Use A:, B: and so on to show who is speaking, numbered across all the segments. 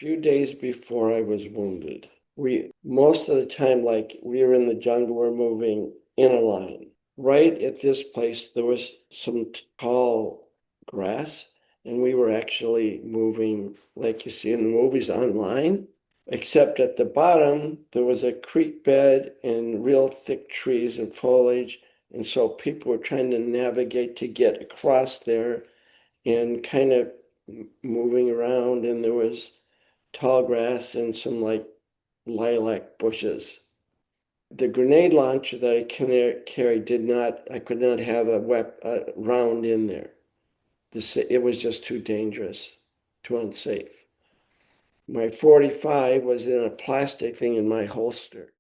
A: few days before I was wounded. Most of the time, like we were in the jungle, we're moving in a line. Right at this place, there was some tall grass, and we were actually moving, like you see in the movies, on line. Except at the bottom, there was a creek bed and real thick trees and foliage. And so people were trying to navigate to get across there and kind of moving around. And there was tall grass and some like lilac bushes. The grenade launcher that I carried I could not have a round in there. It was just too dangerous, too unsafe. My 45 was in a plastic thing in my holster.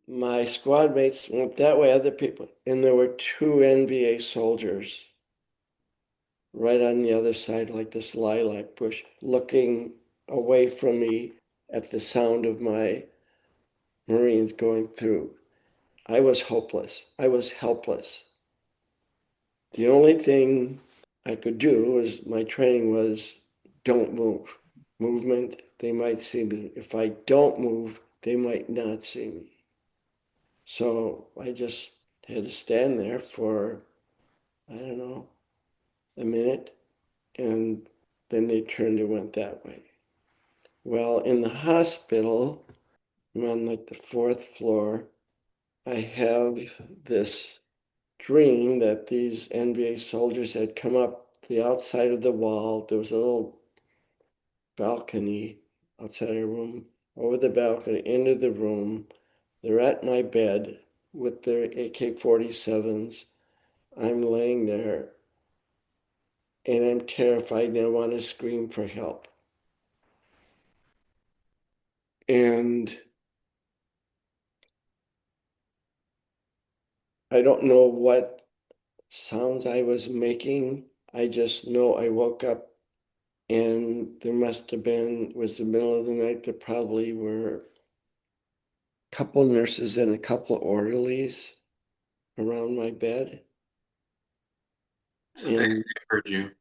A: My squad mates went that way, other people, and there were two NVA soldiers right on the other side, like this lilac bush, looking away from me at the sound of my Marines going through. I was hopeless. I was helpless. The only thing I could do was my training was don't move. Movement, they might see me. If I don't move, they might not see me. So I just had to stand there for, I don't know, a minute, and then they turned and went that way. Well, in the hospital, I'm on like the fourth floor. I have this dream that these NVA soldiers had come up the outside of the wall. There was a little balcony outside our room, over the balcony, into the room. They're at my bed with their AK-47s. I'm laying there and I'm terrified and I want to scream for help. And I don't know what sounds I was making. I just know I woke up and there must have been, was the middle of the night, there probably were a couple nurses and a couple orderlies around my bed.
B: So they
A: And
B: heard you.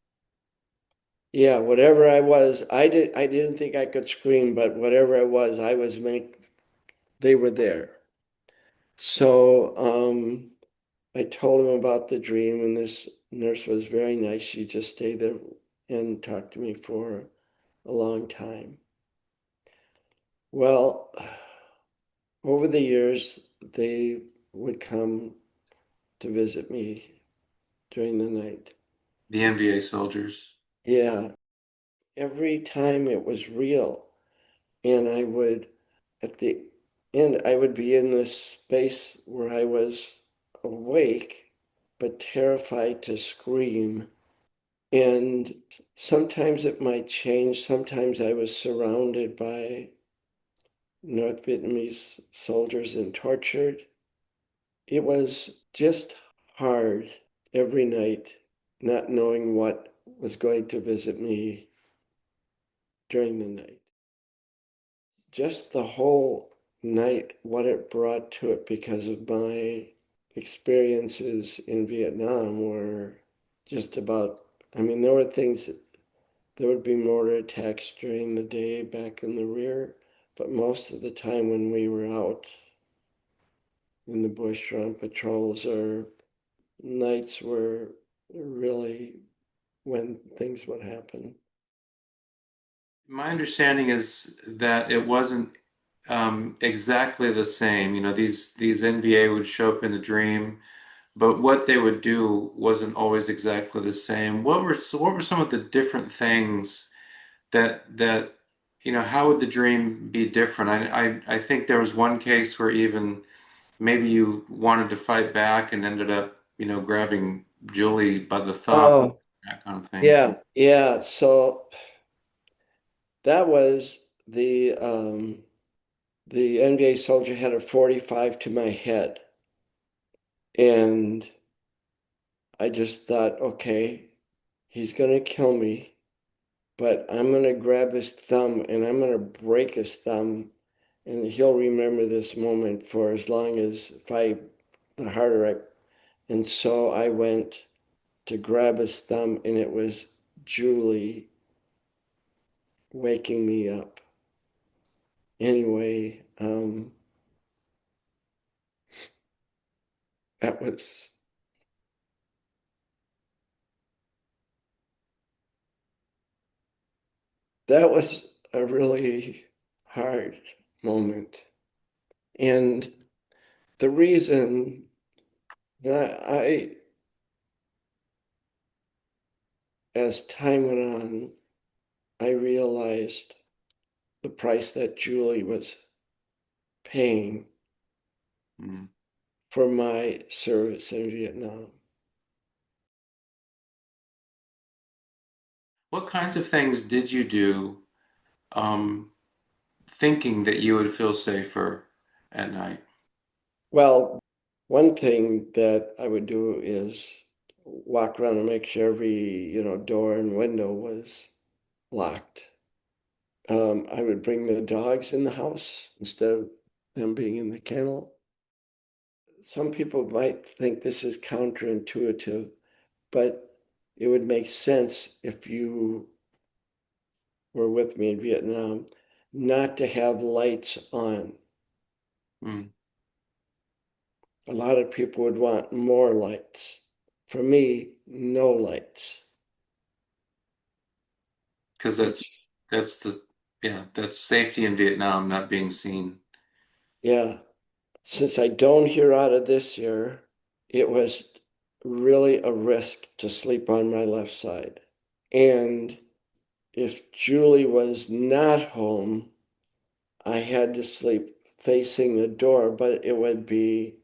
A: yeah, whatever I was, I didn't think I could scream, but whatever I was make they were there. So I told him about the dream, and this nurse was very nice. She just stayed there and talked to me for a long time. Well, over the years, they would come to visit me during the night.
B: The NBA soldiers.
A: Yeah, every time it was real. And I would, at the end, I would be in this space where I was awake, but terrified to scream. And sometimes it might change. Sometimes I was surrounded by North Vietnamese soldiers and tortured. It was just hard every night, not knowing what was going to visit me during the night. Just the whole night, what it brought to it because of my experiences in Vietnam were just about, I mean, there were things that there would be mortar attacks during the day back in the rear, but most of the time when we were out in the bush or on patrols or nights were really when things would happen.
B: My understanding is that it wasn't exactly the same. You know, these NBA would show up in the dream, but what they would do wasn't always exactly the same. What were some of the different things that you know, how would the dream be different? I think there was one case where even maybe you wanted to fight back and ended up, you know, grabbing Julie by the thumb,
A: Oh,
B: that kind of thing.
A: yeah, yeah. So that was the NBA soldier had a 45 to my head. And I just thought, okay, he's gonna kill me, but I'm gonna grab his thumb and I'm gonna break his thumb, and he'll remember this moment for as long as if I the harder I and so I went to grab his thumb and it was Julie waking me up. Anyway, that was that was a really hard moment. And the reason I as time went on, I realized the price that Julie was paying
B: Mm.
A: for my service in Vietnam.
B: What kinds of things did you do, um, thinking that you would feel safer at night?
A: Well, one thing that I would do is walk around and make sure every, door and window was locked. I would bring the dogs in the house instead of them being in the kennel. Some people might think this is counterintuitive, but it would make sense if you were with me in Vietnam not to have lights on.
B: Mm.
A: A lot of people would want more lights. For me, no lights.
B: Because that's the yeah, that's safety in Vietnam, not being seen.
A: Yeah, since I don't hear out of this year, it was really a risk to sleep on my left side. And if Julie was not home, I had to sleep facing the door, but it would be,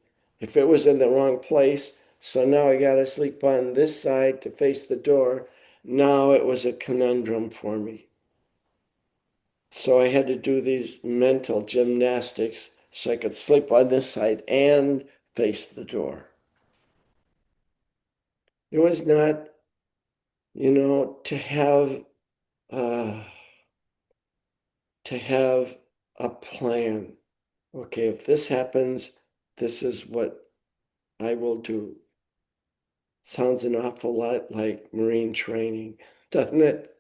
A: if it was in the wrong place, so now I got to sleep on this side to face the door. Now it was a conundrum for me. So I had to do these mental gymnastics so I could sleep on this side and face the door. It was not, to uh, have a plan. Okay, if this happens, this is what I will do. Sounds an awful lot like Marine training, doesn't it?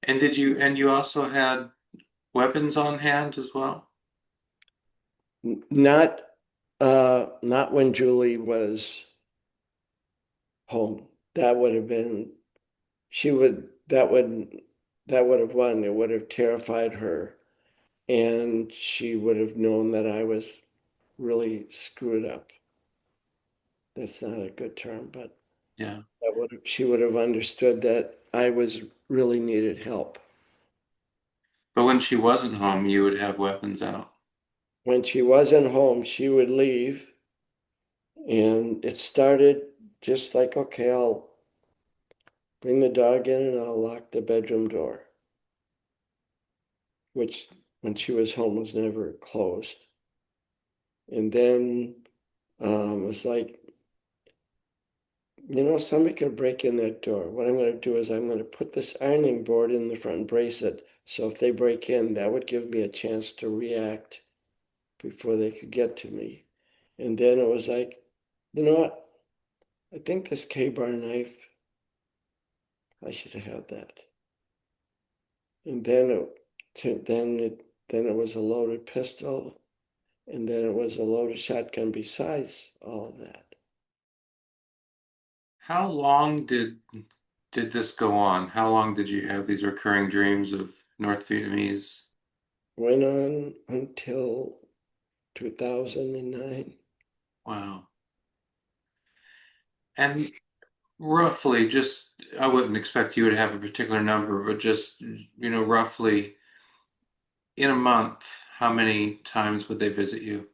B: And you also had weapons on hand as well?
A: Not not when Julie was home. That would have been she would that would have won. It would have terrified her, and she would have known that I was really screwed up. That's not a good term, but
B: Yeah.
A: she would have understood that I was really needed help.
B: But when she wasn't home, you would have weapons out.
A: When she wasn't home, she would leave, and it started just like, okay, I'll bring the dog in and I'll lock the bedroom door, which when she was home was never closed. And then it was like, somebody could break in that door. What I'm going to do is I'm going to put this ironing board in the front and brace it. So if they break in, that would give me a chance to react before they could get to me. And then it was like, you know what? I think this K-bar knife, I should have had that. And then it was a loaded pistol, and then it was a loaded shotgun besides all of that.
B: How long did this go on? How long did you have these recurring dreams of North Vietnamese?
A: Went on until 2009.
B: Wow. And roughly, just I wouldn't expect you to have a particular number, but just, roughly in a month, how many times would they visit you?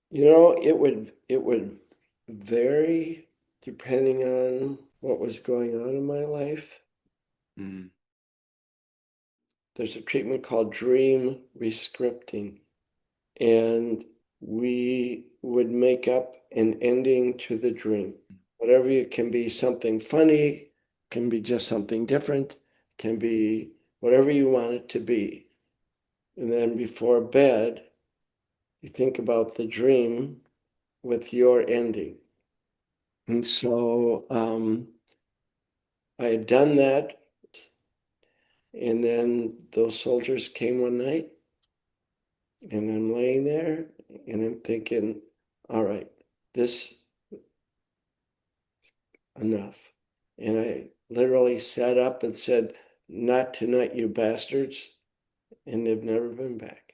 A: It would vary depending on what was going on in my life.
B: Mm.
A: There's a treatment called dream rescripting, and we would make up an ending to the dream. Whatever it can be something funny, can be just something different, can be whatever you want it to be. And then before bed, you think about the dream with your ending. And so I had done that. And then those soldiers came one night, and I'm laying there and I'm thinking, all right, this enough. And I literally sat up and said, not tonight, you bastards. And they've never been back.